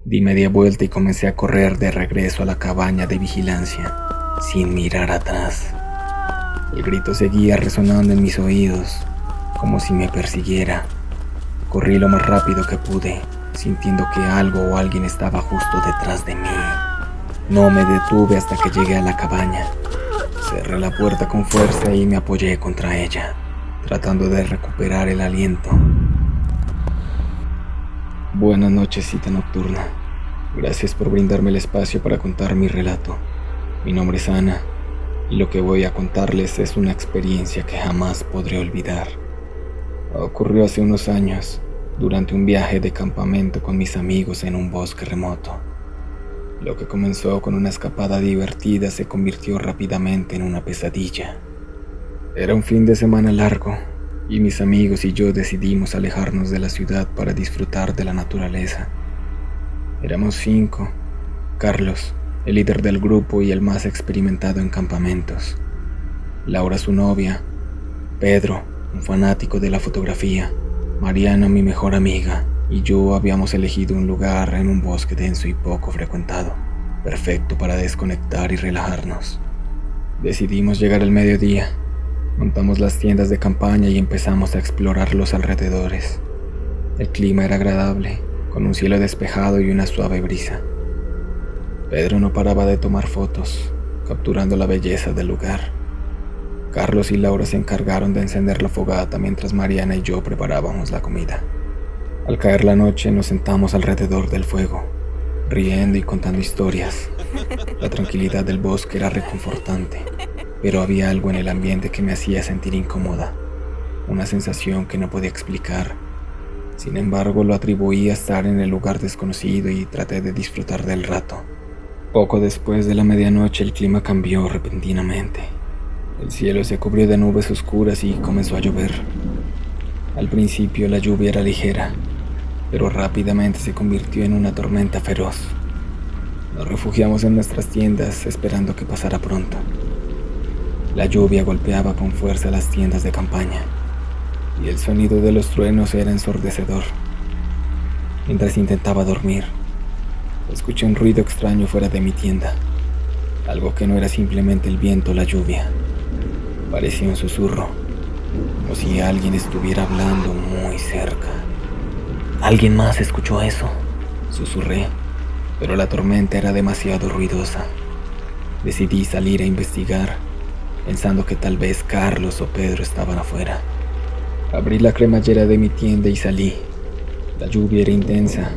Di media vuelta y comencé a correr de regreso a la cabaña de vigilancia, sin mirar atrás. El grito seguía resonando en mis oídos, como si me persiguiera. Corrí lo más rápido que pude, sintiendo que algo o alguien estaba justo detrás de mí. No me detuve hasta que llegué a la cabaña. Cerré la puerta con fuerza y me apoyé contra ella, tratando de recuperar el aliento. Buenas noches, cita nocturna. Gracias por brindarme el espacio para contar mi relato. Mi nombre es Ana, y lo que voy a contarles es una experiencia que jamás podré olvidar. Ocurrió hace unos años, durante un viaje de campamento con mis amigos en un bosque remoto. Lo que comenzó con una escapada divertida se convirtió rápidamente en una pesadilla. Era un fin de semana largo, y mis amigos y yo decidimos alejarnos de la ciudad para disfrutar de la naturaleza. Éramos 5: Carlos, el líder del grupo y el más experimentado en campamentos; Laura, su novia; Pedro, un fanático de la fotografía; Mariana, mi mejor amiga, y yo habíamos elegido un lugar en un bosque denso y poco frecuentado, perfecto para desconectar y relajarnos. Decidimos llegar al mediodía. Montamos las tiendas de campaña y empezamos a explorar los alrededores. El clima era agradable, con un cielo despejado y una suave brisa. Pedro no paraba de tomar fotos, capturando la belleza del lugar. Carlos y Laura se encargaron de encender la fogata mientras Mariana y yo preparábamos la comida. Al caer la noche nos sentamos alrededor del fuego, riendo y contando historias. La tranquilidad del bosque era reconfortante, pero había algo en el ambiente que me hacía sentir incómoda, una sensación que no podía explicar. Sin embargo, lo atribuí a estar en el lugar desconocido y traté de disfrutar del rato. Poco después de la medianoche el clima cambió repentinamente. El cielo se cubrió de nubes oscuras y comenzó a llover. Al principio la lluvia era ligera, pero rápidamente se convirtió en una tormenta feroz. Nos refugiamos en nuestras tiendas esperando que pasara pronto. La lluvia golpeaba con fuerza las tiendas de campaña, y el sonido de los truenos era ensordecedor. Mientras intentaba dormir, escuché un ruido extraño fuera de mi tienda, algo que no era simplemente el viento o la lluvia. Parecía un susurro, como si alguien estuviera hablando muy cerca. ¿Alguien más escuchó eso?, susurré, pero la tormenta era demasiado ruidosa. Decidí salir a investigar, pensando que tal vez Carlos o Pedro estaban afuera. Abrí la cremallera de mi tienda y salí. La lluvia era intensa,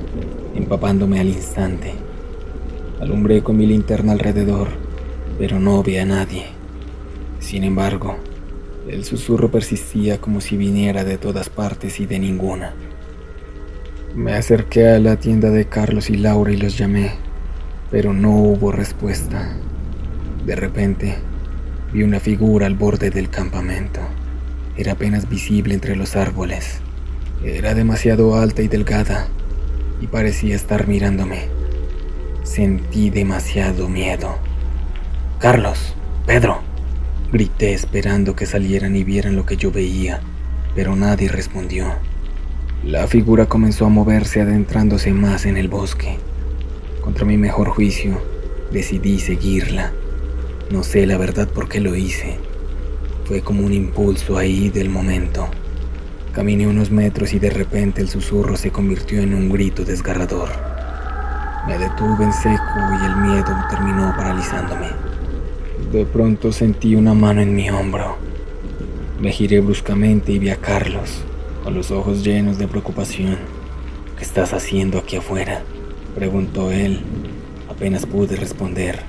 empapándome al instante. Alumbré con mi linterna alrededor, pero no vi a nadie. Sin embargo, el susurro persistía como si viniera de todas partes y de ninguna. Me acerqué a la tienda de Carlos y Laura y los llamé, pero no hubo respuesta. De repente, vi una figura al borde del campamento. Era apenas visible entre los árboles. Era demasiado alta y delgada, y parecía estar mirándome. Sentí demasiado miedo. «¡Carlos! ¡Pedro!», grité esperando que salieran y vieran lo que yo veía, pero nadie respondió. La figura comenzó a moverse, adentrándose más en el bosque. Contra mi mejor juicio, decidí seguirla. No sé la verdad por qué lo hice. Fue como un impulso ahí del momento. Caminé unos metros y de repente el susurro se convirtió en un grito desgarrador. Me detuve en seco y el miedo terminó paralizándome. De pronto sentí una mano en mi hombro. Me giré bruscamente y vi a Carlos, con los ojos llenos de preocupación. «¿Qué estás haciendo aquí afuera?», preguntó él. Apenas pude responder.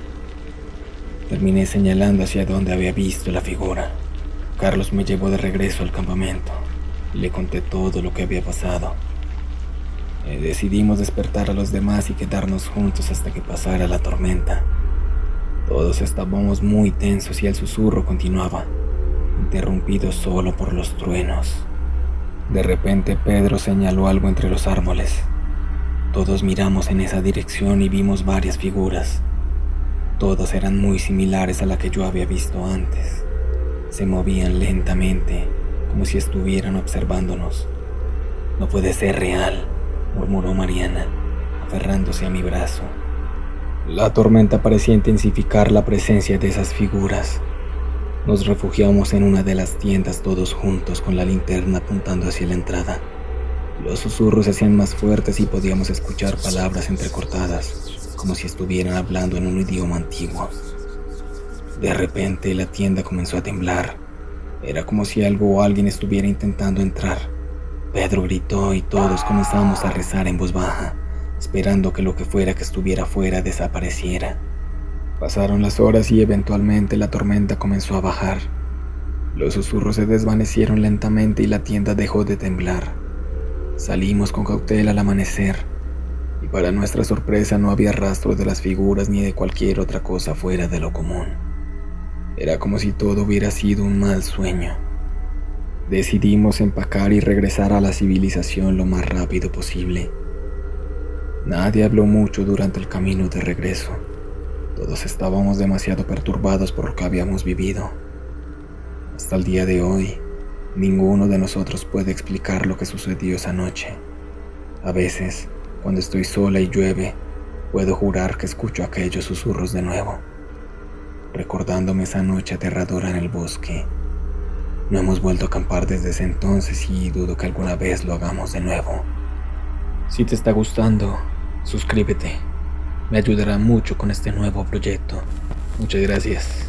Terminé señalando hacia donde había visto la figura. Carlos me llevó de regreso al campamento y le conté todo lo que había pasado. Decidimos despertar a los demás y quedarnos juntos hasta que pasara la tormenta. Todos estábamos muy tensos y el susurro continuaba, interrumpido solo por los truenos. De repente Pedro señaló algo entre los árboles. Todos miramos en esa dirección y vimos varias figuras. Todas eran muy similares a la que yo había visto antes. Se movían lentamente, como si estuvieran observándonos. «No puede ser real», murmuró Mariana. aferrándose a mi brazo. La tormenta parecía intensificar la presencia de esas figuras. Nos refugiamos en una de las tiendas todos juntos con la linterna apuntando hacia la entrada. Los susurros se hacían más fuertes y podíamos escuchar palabras entrecortadas, como si estuvieran hablando en un idioma antiguo. De repente la tienda comenzó a temblar. Era como si algo o alguien estuviera intentando entrar. Pedro gritó y todos comenzamos a rezar en voz baja, esperando que lo que fuera que estuviera afuera desapareciera. Pasaron las horas y eventualmente la tormenta comenzó a bajar. Los susurros se desvanecieron lentamente y la tienda dejó de temblar. Salimos con cautela al amanecer, y para nuestra sorpresa no había rastro de las figuras ni de cualquier otra cosa fuera de lo común. Era como si todo hubiera sido un mal sueño. Decidimos empacar y regresar a la civilización lo más rápido posible. Nadie habló mucho durante el camino de regreso. Todos estábamos demasiado perturbados por lo que habíamos vivido. Hasta el día de hoy, ninguno de nosotros puede explicar lo que sucedió esa noche. A veces, cuando estoy sola y llueve, puedo jurar que escucho aquellos susurros de nuevo, recordándome esa noche aterradora en el bosque. No hemos vuelto a acampar desde ese entonces y dudo que alguna vez lo hagamos de nuevo. Si te está gustando, suscríbete. Me ayudará mucho con este nuevo proyecto. Muchas gracias.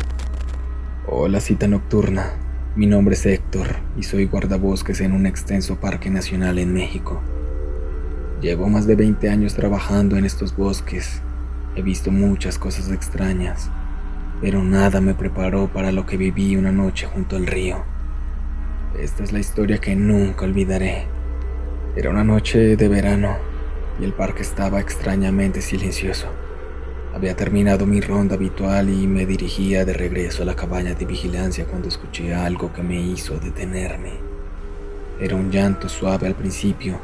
Hola, cita nocturna. Mi nombre es Héctor y soy guardabosques en un extenso parque nacional en México. Llevo más de 20 años trabajando en estos bosques. He visto muchas cosas extrañas, pero nada me preparó para lo que viví una noche junto al río. Esta es la historia que nunca olvidaré. Era una noche de verano y el parque estaba extrañamente silencioso. Había terminado mi ronda habitual y me dirigía de regreso a la cabaña de vigilancia cuando escuché algo que me hizo detenerme. Era un llanto suave al principio,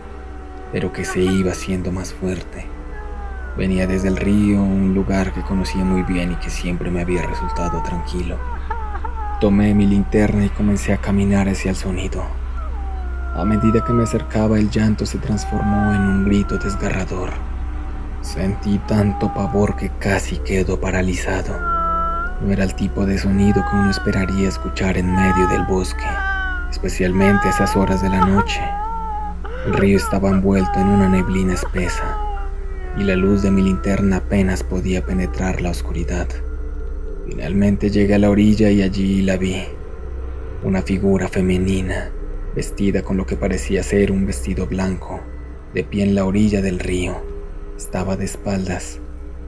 pero que se iba haciendo más fuerte. Venía desde el río, un lugar que conocía muy bien y que siempre me había resultado tranquilo. Tomé mi linterna y comencé a caminar hacia el sonido. A medida que me acercaba, el llanto se transformó en un grito desgarrador. Sentí tanto pavor que casi quedó paralizado. No era el tipo de sonido que uno esperaría escuchar en medio del bosque, especialmente a esas horas de la noche. El río estaba envuelto en una neblina espesa, y la luz de mi linterna apenas podía penetrar la oscuridad. Finalmente llegué a la orilla y allí la vi. Una figura femenina, vestida con lo que parecía ser un vestido blanco, de pie en la orilla del río. Estaba de espaldas.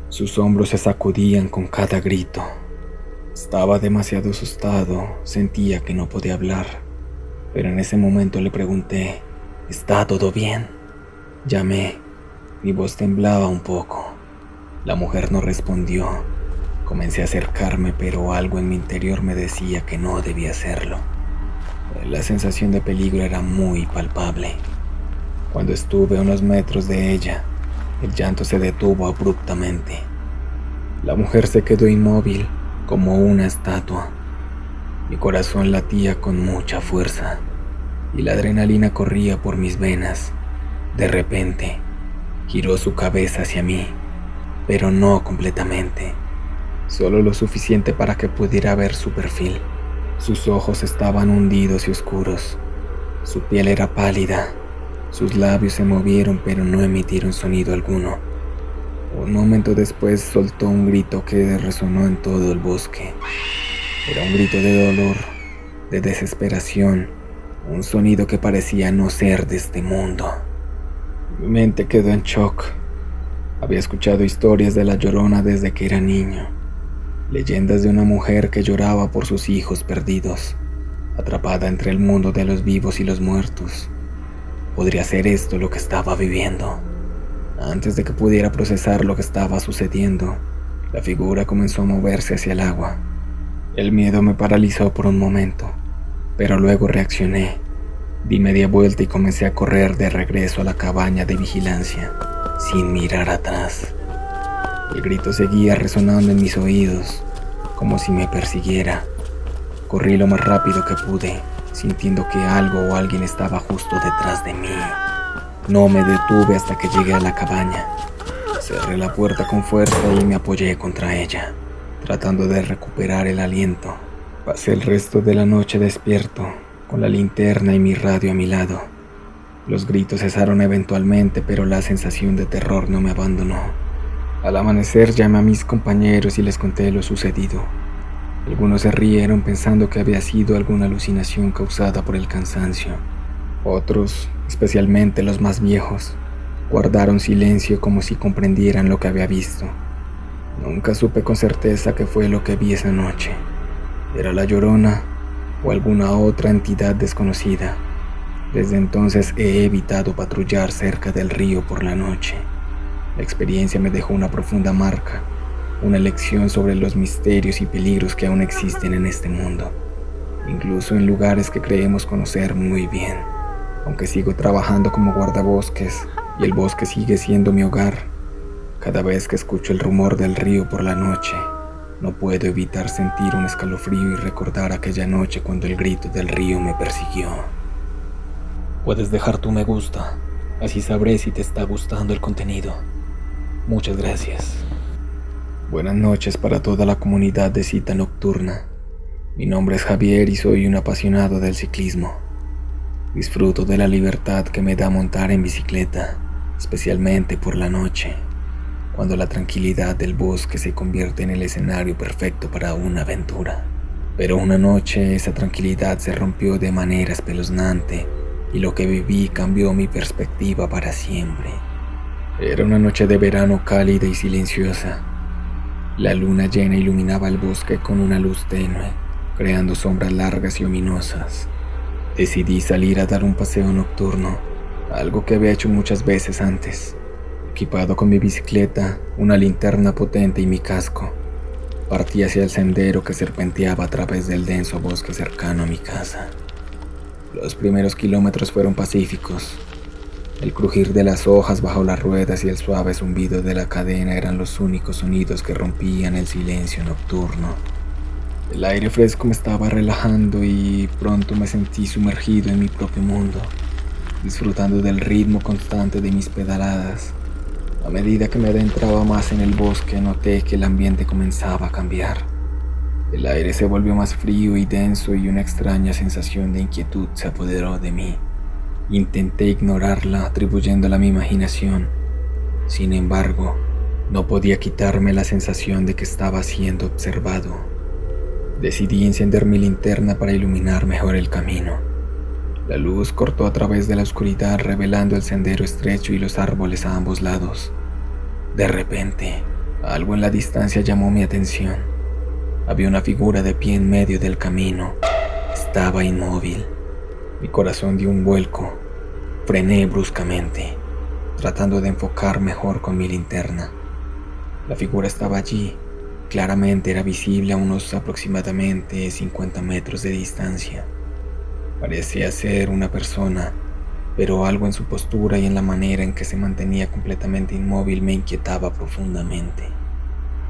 Sus hombros se sacudían con cada grito. Estaba demasiado asustado, sentía que no podía hablar. Pero en ese momento le pregunté, ¿está todo bien? Llamé. Mi voz temblaba un poco. La mujer no respondió. Comencé a acercarme, pero algo en mi interior me decía que no debía hacerlo. La sensación de peligro era muy palpable. Cuando estuve a unos metros de ella, el llanto se detuvo abruptamente. La mujer se quedó inmóvil, como una estatua. Mi corazón latía con mucha fuerza, y la adrenalina corría por mis venas. De repente, giró su cabeza hacia mí, pero no completamente, solo lo suficiente para que pudiera ver su perfil. Sus ojos estaban hundidos y oscuros, su piel era pálida, sus labios se movieron pero no emitieron sonido alguno. Un momento después soltó un grito que resonó en todo el bosque. Era un grito de dolor, de desesperación, un sonido que parecía no ser de este mundo. Mi mente quedó en shock. Había escuchado historias de la Llorona desde que era niño. Leyendas de una mujer que lloraba por sus hijos perdidos, atrapada entre el mundo de los vivos y los muertos. ¿Podría ser esto lo que estaba viviendo? Antes de que pudiera procesar lo que estaba sucediendo, la figura comenzó a moverse hacia el agua. El miedo me paralizó por un momento, pero luego reaccioné. Di media vuelta y comencé a correr de regreso a la cabaña de vigilancia, sin mirar atrás. El grito seguía resonando en mis oídos, como si me persiguiera. Corrí lo más rápido que pude, sintiendo que algo o alguien estaba justo detrás de mí. No me detuve hasta que llegué a la cabaña. Cerré la puerta con fuerza y me apoyé contra ella, tratando de recuperar el aliento. Pasé el resto de la noche despierto, con la linterna y mi radio a mi lado. Los gritos cesaron eventualmente, pero la sensación de terror no me abandonó. Al amanecer llamé a mis compañeros y les conté lo sucedido. Algunos se rieron pensando que había sido alguna alucinación causada por el cansancio. Otros, especialmente los más viejos, guardaron silencio como si comprendieran lo que había visto. Nunca supe con certeza qué fue lo que vi esa noche. ¿Era la Llorona o alguna otra entidad desconocida? Desde entonces he evitado patrullar cerca del río por la noche. La experiencia me dejó una profunda marca, una lección sobre los misterios y peligros que aún existen en este mundo, incluso en lugares que creemos conocer muy bien. Aunque sigo trabajando como guardabosques y el bosque sigue siendo mi hogar, cada vez que escucho el rumor del río por la noche, no puedo evitar sentir un escalofrío y recordar aquella noche cuando el grito del río me persiguió. Puedes dejar tu me gusta, así sabré si te está gustando el contenido. Muchas gracias. Buenas noches para toda la comunidad de Cita Nocturna. Mi nombre es Javier y soy un apasionado del ciclismo. Disfruto de la libertad que me da montar en bicicleta, especialmente por la noche, cuando la tranquilidad del bosque se convierte en el escenario perfecto para una aventura. Pero una noche esa tranquilidad se rompió de manera espeluznante y lo que viví cambió mi perspectiva para siempre. Era una noche de verano cálida y silenciosa. La luna llena iluminaba el bosque con una luz tenue, creando sombras largas y ominosas. Decidí salir a dar un paseo nocturno, algo que había hecho muchas veces antes. Equipado con mi bicicleta, una linterna potente y mi casco, partí hacia el sendero que serpenteaba a través del denso bosque cercano a mi casa. Los primeros kilómetros fueron pacíficos. El crujir de las hojas bajo las ruedas y el suave zumbido de la cadena eran los únicos sonidos que rompían el silencio nocturno. El aire fresco me estaba relajando y pronto me sentí sumergido en mi propio mundo, disfrutando del ritmo constante de mis pedaladas. A medida que me adentraba más en el bosque, noté que el ambiente comenzaba a cambiar. El aire se volvió más frío y denso y una extraña sensación de inquietud se apoderó de mí. Intenté ignorarla, atribuyéndola a mi imaginación. Sin embargo, no podía quitarme la sensación de que estaba siendo observado. Decidí encender mi linterna para iluminar mejor el camino. La luz cortó a través de la oscuridad, revelando el sendero estrecho y los árboles a ambos lados. De repente, algo en la distancia llamó mi atención. Había una figura de pie en medio del camino. Estaba inmóvil. Mi corazón dio un vuelco. Frené bruscamente, tratando de enfocar mejor con mi linterna. La figura estaba allí. Claramente era visible a unos aproximadamente 50 metros de distancia. Parecía ser una persona, pero algo en su postura y en la manera en que se mantenía completamente inmóvil me inquietaba profundamente.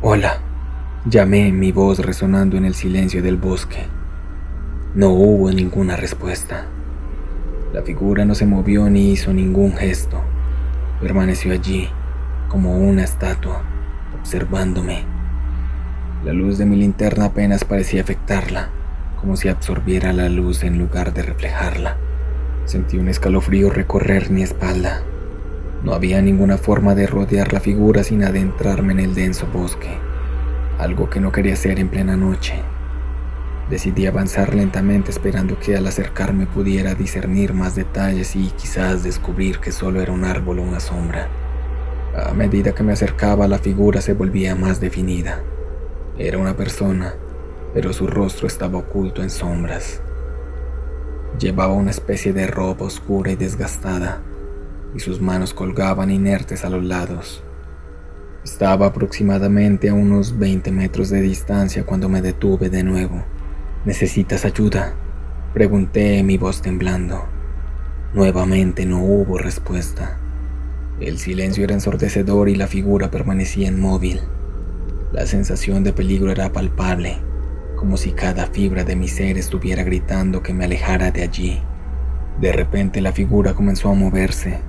«Hola», llamé, mi voz resonando en el silencio del bosque. No hubo ninguna respuesta. La figura no se movió ni hizo ningún gesto. Permaneció allí, como una estatua, observándome. La luz de mi linterna apenas parecía afectarla, como si absorbiera la luz en lugar de reflejarla. Sentí un escalofrío recorrer mi espalda. No había ninguna forma de rodear la figura sin adentrarme en el denso bosque, algo que no quería hacer en plena noche. Decidí avanzar lentamente, esperando que al acercarme pudiera discernir más detalles y quizás descubrir que solo era un árbol o una sombra. A medida que me acercaba, la figura se volvía más definida. Era una persona, pero su rostro estaba oculto en sombras. Llevaba una especie de ropa oscura y desgastada, y sus manos colgaban inertes a los lados. Estaba aproximadamente a unos 20 metros de distancia cuando me detuve de nuevo. «¿Necesitas ayuda?», pregunté, mi voz temblando. Nuevamente no hubo respuesta. El silencio era ensordecedor y la figura permanecía inmóvil. La sensación de peligro era palpable, como si cada fibra de mi ser estuviera gritando que me alejara de allí. De repente la figura comenzó a moverse.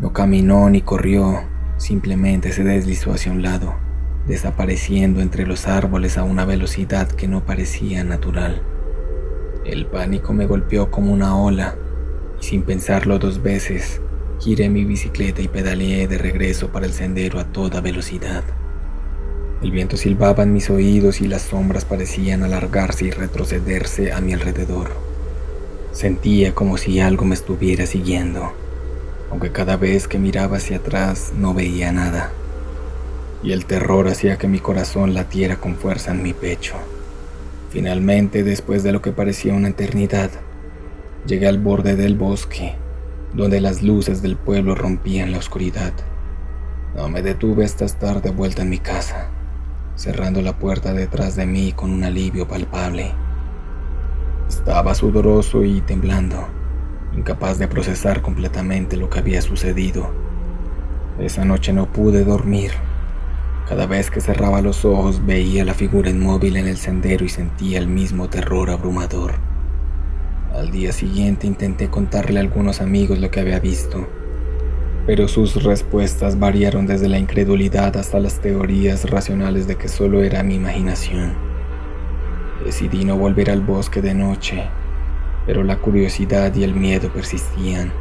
No caminó ni corrió, simplemente se deslizó hacia un lado, desapareciendo entre los árboles a una velocidad que no parecía natural. El pánico me golpeó como una ola y sin pensarlo 2 veces, giré mi bicicleta y pedaleé de regreso para el sendero a toda velocidad. El viento silbaba en mis oídos y las sombras parecían alargarse y retrocederse a mi alrededor. Sentía como si algo me estuviera siguiendo, aunque cada vez que miraba hacia atrás no veía nada, y el terror hacía que mi corazón latiera con fuerza en mi pecho. Finalmente, después de lo que parecía una eternidad, llegué al borde del bosque, donde las luces del pueblo rompían la oscuridad. No me detuve hasta estar de vuelta en mi casa, cerrando la puerta detrás de mí con un alivio palpable. Estaba sudoroso y temblando, incapaz de procesar completamente lo que había sucedido. Esa noche no pude dormir. Cada vez que cerraba los ojos veía la figura inmóvil en el sendero y sentía el mismo terror abrumador. Al día siguiente intenté contarle a algunos amigos lo que había visto, pero sus respuestas variaron desde la incredulidad hasta las teorías racionales de que solo era mi imaginación. Decidí no volver al bosque de noche, pero la curiosidad y el miedo persistían.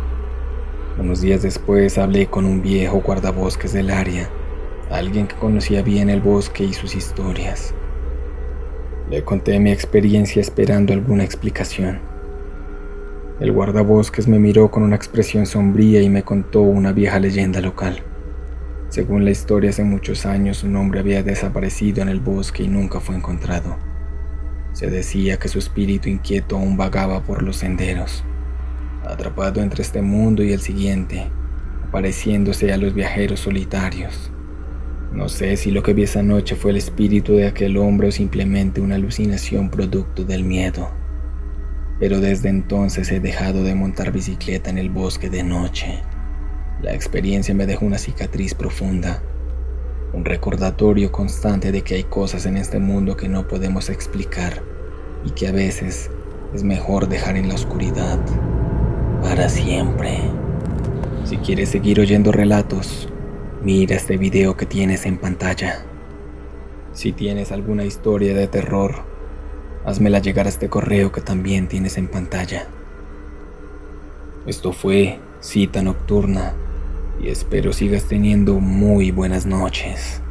Unos días después hablé con un viejo guardabosques del área, alguien que conocía bien el bosque y sus historias. Le conté mi experiencia esperando alguna explicación. El guardabosques me miró con una expresión sombría y me contó una vieja leyenda local. Según la historia, hace muchos años un hombre había desaparecido en el bosque y nunca fue encontrado. Se decía que su espíritu inquieto aún vagaba por los senderos, atrapado entre este mundo y el siguiente, apareciéndose a los viajeros solitarios. No sé si lo que vi esa noche fue el espíritu de aquel hombre o simplemente una alucinación producto del miedo, pero desde entonces he dejado de montar bicicleta en el bosque de noche. La experiencia me dejó una cicatriz profunda, un recordatorio constante de que hay cosas en este mundo que no podemos explicar y que a veces es mejor dejar en la oscuridad para siempre. Si quieres seguir oyendo relatos, mira este video que tienes en pantalla. Si tienes alguna historia de terror, házmela llegar a este correo que también tienes en pantalla. Esto fue Cita Nocturna y espero sigas teniendo muy buenas noches.